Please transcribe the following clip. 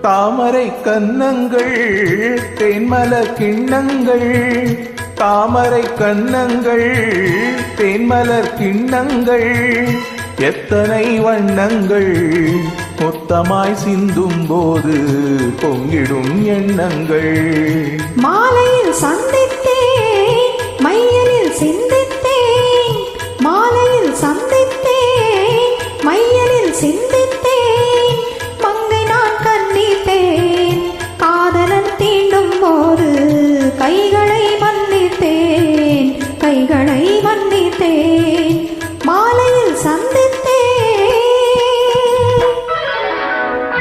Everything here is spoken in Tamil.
தாமரை கன்னங்கள் தேன்மலர் கிண்ணங்கள், தாமரை கன்னங்கள் தேன்மலர் கிண்ணங்கள், எத்தனை வண்ணங்கள் மொத்தமாய் சிந்தும் போது பொங்கிடும் எண்ணங்கள். மாலையில் சந்தித்தேன் மையலில் சிந்தித்தேன், மாலையில் சந்தித்தேன் மைய